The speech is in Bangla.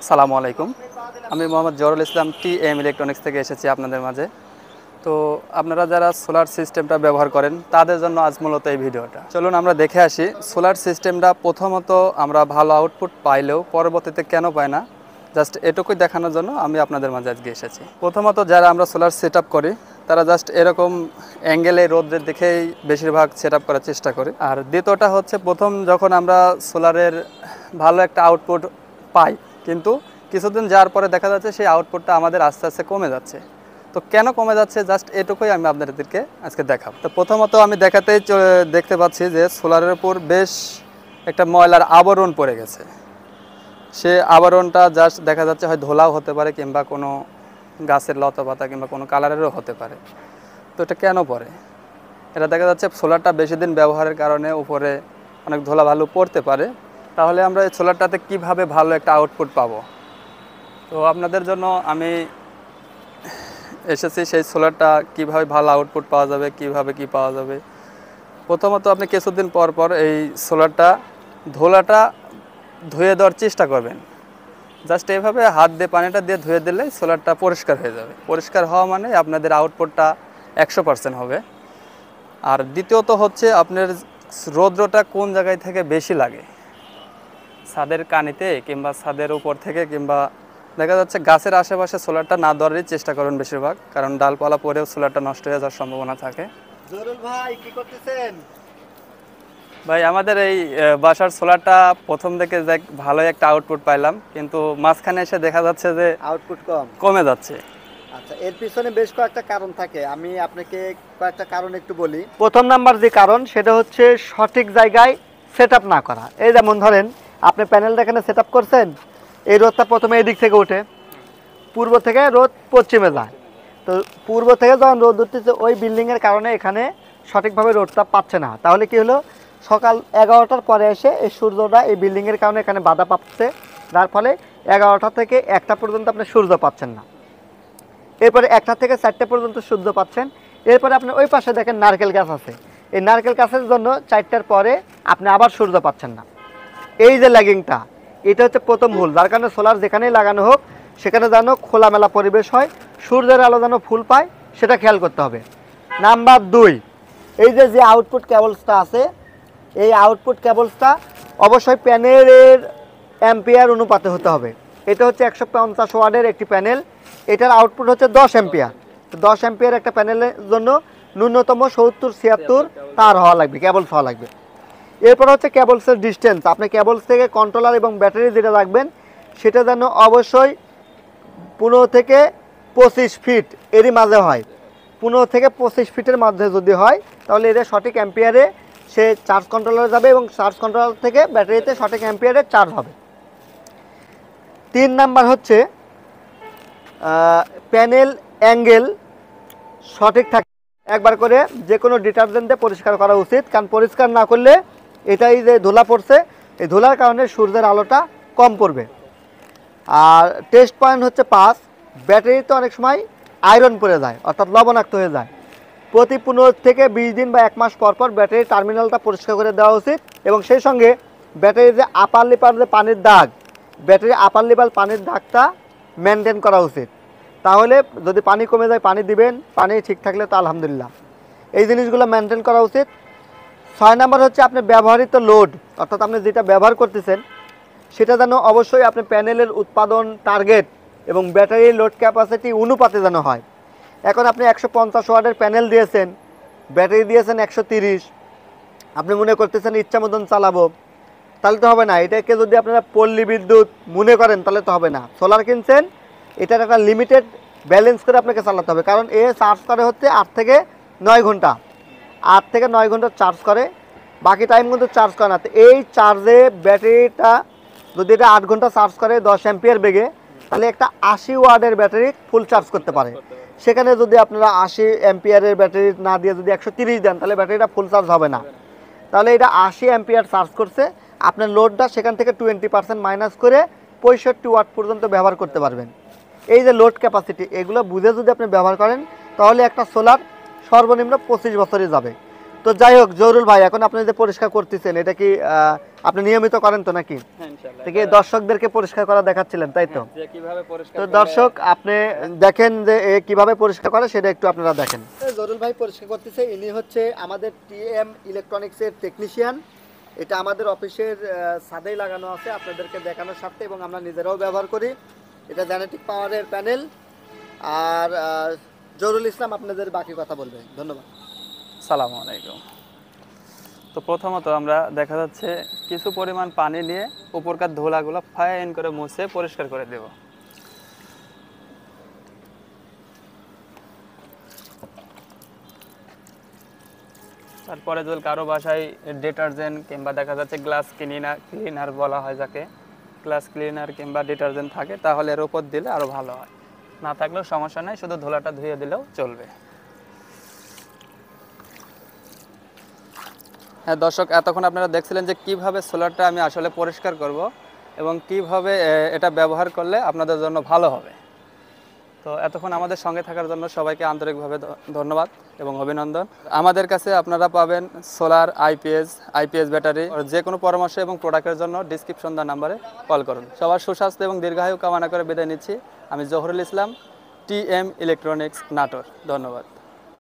আসসালামু আলাইকুম। আমি মোহাম্মদ জহরুল ইসলাম টিএম ইলেকট্রনিক্স থেকে এসেছি আপনাদের মাঝে। তো আপনারা যারা সোলার সিস্টেমটা ব্যবহার করেন তাদের জন্য আজ মূলত এই ভিডিওটা। চলুন আমরা দেখে আসি সোলার সিস্টেমটা প্রথমত আমরা ভালো আউটপুট পাইলেও পরবর্তীতে কেন পাই না, জাস্ট এটুকুই দেখানোর জন্য আমি আপনাদের মাঝে আজকে এসেছি। প্রথমত যারা আমরা সোলার সেট আপ করি তারা জাস্ট এরকম অ্যাঙ্গেলে রোদ্রের দেখেই বেশিরভাগ সেট আপ করার চেষ্টা করি। আর দ্বিতীয়টা হচ্ছে প্রথম যখন আমরা সোলারের ভালো একটা আউটপুট পাই, কিন্তু কিছুদিন যাওয়ার পরে দেখা যাচ্ছে সেই আউটপুটটা আমাদের আস্তে আস্তে কমে যাচ্ছে। তো কেন কমে যাচ্ছে জাস্ট এটুকুই আমি আপনাদেরকে আজকে দেখাবো। তো প্রথমত আমি দেখতে পাচ্ছি যে সোলারের উপর বেশ একটা ময়লার আবরণ পড়ে গেছে। সে আবরণটা জাস্ট দেখা যাচ্ছে হয় ধোলাও হতে পারে কিংবা কোনো গাছের লতা পাতা কিংবা কোনো কালারেরও হতে পারে। তো এটা কেন পড়ে? এটা দেখা যাচ্ছে সোলারটা বেশি দিন ব্যবহারের কারণে উপরে অনেক ধুলা ভালো পড়তে পারে। তাহলে আমরা এই সোলারটাতে কিভাবে ভালো একটা আউটপুট পাবো? তো আপনাদের জন্য আমি এসেছি সেই সোলারটা কিভাবে ভালো আউটপুট পাওয়া যাবে, কিভাবে কি পাওয়া যাবে। প্রথমত আপনি কিছুদিন পর পর এই সোলারটা ধুলাটা ধুয়ে দেওয়ার চেষ্টা করবেন। জাস্ট এইভাবে হাত দিয়ে পানিটা দিয়ে ধুয়ে দিলে সোলারটা পরিষ্কার হয়ে যাবে। পরিষ্কার হওয়া মানে আপনাদের আউটপুটটা 100% হবে। আর দ্বিতীয়ত হচ্ছে আপনার রৌদ্রটা কোন জায়গায় থেকে বেশি লাগে, ছাদের কানিতে কিংবা ছাদের উপর থেকে, কিংবা দেখা যাচ্ছে গাছের আশেপাশে সোলারটা না দেওয়ারই চেষ্টা করুন বেশিরভাগ, কারণ ডালপালা পরেও সোলারটা নষ্ট হয়ে যাওয়ার সম্ভাবনা থাকে। জরুল ভাই কি করতেছেন? ভাই আমাদের এই বাসার সোলারটা প্রথম থেকে ভালোই একটা আউটপুট পাইলাম, কিন্তু মাঝখানে এসে দেখা যাচ্ছে যে আউটপুট কমে যাচ্ছে। আচ্ছা, এর পিছনে বেশ কয়েকটা কারণ থাকে। আমি আপনাকে কয়েকটা কারণ একটু বলি। প্রথম নাম্বার যে কারণ সেটা হচ্ছে সঠিক জায়গায় সেট আপ না করা। এই যেমন ধরেন আপনি প্যানেলটা এখানে সেট আপ করছেন, এই রোদটা প্রথমে এই দিক থেকে ওঠে, পূর্ব থেকে রোদ পশ্চিমে যায়। তো পূর্ব থেকে যখন রোদ উঠতেছে ওই বিল্ডিংয়ের কারণে এখানে সঠিকভাবে রোদটা পাচ্ছে না। তাহলে কি হলো, সকাল 11টার পরে এসে এই সূর্যটা এই বিল্ডিংয়ের কারণে এখানে বাধা পাচ্ছে, যার ফলে 11টা থেকে 1টা পর্যন্ত আপনি সূর্য পাচ্ছেন না। এরপরে 1টা থেকে 4টে পর্যন্ত সূর্য পাচ্ছেন। এরপরে আপনি ওই পাশে দেখেন নারকেল গাছ আছে, এই নারকেল গাছের জন্য 4টার পরে আপনি আবার সূর্য পাচ্ছেন না। এই যে ল্যাগিংটা, এটা হচ্ছে প্রথম ভুল। যার কারণে সোলার যেখানেই লাগানো হোক সেখানে যেন খোলামেলা পরিবেশ হয়, সূর্যের আলো যেন ফুল পায়, সেটা খেয়াল করতে হবে। নাম্বার 2, এই যে আউটপুট কেবলসটা আছে, এই আউটপুট কেবলসটা অবশ্যই প্যানেলের অ্যাম্পিয়ার অনুপাতে হতে হবে। এটা হচ্ছে 150 ওয়াটের একটি প্যানেল, এটার আউটপুট হচ্ছে 10 অ্যাম্পিয়ার। তো 10 অ্যাম্পিয়ার একটা প্যানেলের জন্য ন্যূনতম 70-76 তার হওয়া লাগবে, কেবলস হওয়া লাগবে। এরপর হচ্ছে কেবলসের ডিস্টেন্স। আপনি কেবলস থেকে কন্ট্রোলার এবং ব্যাটারি যেটা রাখবেন সেটা যেন অবশ্যই 15 থেকে 25 ফিট এরই মাঝে হয়। 15 থেকে 25 ফিটের মধ্যে যদি হয় তাহলে এটা সঠিক অ্যাম্পিয়ারে সে চার্জ কন্ট্রোলারে যাবে এবং চার্জ কন্ট্রোলার থেকে ব্যাটারিতে সঠিক অ্যাম্পিয়ারে চার্জ হবে। 3 নাম্বার হচ্ছে প্যানেল অ্যাঙ্গেল সঠিক থাকে। একবার করে যে কোনো ডিটারজেন্ট দিয়ে পরিষ্কার করা উচিত, কারণ পরিষ্কার না করলে এটাই যে ধুলা পড়ছে, এই ধুলার কারণে সূর্যের আলোটা কম পড়বে। আর টেস্ট পয়েন্ট হচ্ছে 5, ব্যাটারিতে অনেক সময় আয়রন পড়ে যায়, অর্থাৎ লবণাক্ত হয়ে যায়। প্রতি 15 থেকে 20 দিন বা 1 মাস পর পর ব্যাটারির টার্মিনালটা পরিষ্কার করে দেওয়া উচিত। এবং সেই সঙ্গে ব্যাটারির যে আপার লিপার যে পানির দাগ, ব্যাটারির আপার লিপার পানির দাগটা মেনটেন করা উচিত। তাহলে যদি পানি কমে যায় পানি দিবেন, পানি ঠিক থাকলে তো আলহামদুলিল্লাহ। এই জিনিসগুলো মেনটেন করা উচিত। 6 নাম্বার হচ্ছে আপনি ব্যবহৃত লোড, অর্থাৎ আপনি যেটা ব্যবহার করতেছেন সেটা যেন অবশ্যই আপনি প্যানেলের উৎপাদন টার্গেট এবং ব্যাটারির লোড ক্যাপাসিটি অনুপাতে যেন হয়। এখন আপনি 150 ওয়াটের প্যানেল দিয়েছেন, ব্যাটারি দিয়েছেন 130, আপনি মনে করতেছেন ইচ্ছা মতন চালাবো, তাহলে তো হবে না। এটাকে যদি আপনারা পল্লী বিদ্যুৎ মনে করেন তাহলে তো হবে না। সোলার কিনছেন, এটার একটা লিমিটেড ব্যালেন্স করে আপনাকে চালাতে হবে, কারণ এ চার্জ করে হচ্ছে 8 থেকে 9 ঘন্টা, 8 থেকে 9 ঘন্টা চার্জ করে, বাকি টাইম কিন্তু চার্জ করে না। তো এই চার্জে ব্যাটারিটা যদি এটা 8 ঘন্টা চার্জ করে 10 অ্যাম্পিয়ার বেগে, তাহলে একটা 80 ওয়াটের ব্যাটারি ফুল চার্জ করতে পারে। সেখানে যদি আপনারা 80 অ্যাম্পিয়ারের ব্যাটারি না দিয়ে যদি 130 দেন তাহলে ব্যাটারিটা ফুল চার্জ হবে না। তাহলে এটা 80 অ্যাম্পিয়ার চার্জ করছে, আপনার লোডটা সেখান থেকে 20% মাইনাস করে 65 ওয়াট পর্যন্ত ব্যবহার করতে পারবেন। এই যে লোড ক্যাপাসিটি, এগুলো বুঝে যদি আপনি ব্যবহার করেন তাহলে একটা সোলার সর্বনিম্ন 25 বছরই যাবে। তো যাই হোক জহুরুল ভাই, এখন আপনি যে পরিষ্কার করতেছেন এটা কি আপনি নিয়মিত করেন তো নাকি? হ্যাঁ ইনশাআল্লাহ। থেকে দর্শকদেরকে পরিষ্কার করা দেখাচ্ছিলেন তাই তো? যে কিভাবে পরিষ্কার তো করলে দর্শক আপনি দেখেন যে এ কিভাবে পরিষ্কার করে সেটা একটু আপনারা দেখেন। জহুরুল ভাই পরিষ্কার করতেছে, ইনি হচ্ছে আমাদের টিএম ইলেকট্রনিক্সের টেকনিশিয়ান। এটা আমাদের অফিসের ছাদেই লাগানো আছে আপনাদেরকে দেখানোর স্বার্থে, এবং আমরা নিজেরাও ব্যবহার করি। এটা জেনেটিক পাওয়ারের প্যানেল। আর জহুরুল ইসলাম আপনাদের বাকি কথা বলবে। ধন্যবাদ। আসসালামু আলাইকুম। তো প্রথমত আমরা দেখা যাচ্ছে কিছু পরিমাণ পানি নিয়ে উপরকার ধুলাগুলো ফাইন করে মুছে পরিষ্কার করে দেব। তারপরে যদি কারো বাসায় ডিটারজেন্ট কিংবা দেখা যাচ্ছে গ্লাস ক্লিনার বলা হয় যাকে, গ্লাস ক্লিনার কিংবা ডিটারজেন্ট থাকে তাহলে এর উপর দিলে আরও ভালো হয়। না থাকলেও সমস্যা নেই, শুধু ধুলাটা ধুয়ে দিলেও চলবে। হ্যাঁ দর্শক, এতক্ষণ আপনারা দেখছিলেন যে কিভাবে সোলারটা আমি আসলে পরিষ্কার করব এবং কিভাবে এটা ব্যবহার করলে আপনাদের জন্য ভালো হবে। তো এতক্ষণ আমাদের সঙ্গে থাকার জন্য সবাইকে আন্তরিকভাবে ধন্যবাদ এবং অভিনন্দন। আমাদের কাছে আপনারা পাবেন সোলার, আইপিএস ব্যাটারি। যে কোনো পরামর্শ এবং প্রোডাক্টের জন্য ডিসক্রিপশন দেওয়া নাম্বারে কল করুন। সবার সুস্বাস্থ্য এবং দীর্ঘায়ু কামনা করে বিদায় নিচ্ছি। আমি জহুরুল ইসলাম, টিএম ইলেকট্রনিক্স, নাটোর। ধন্যবাদ।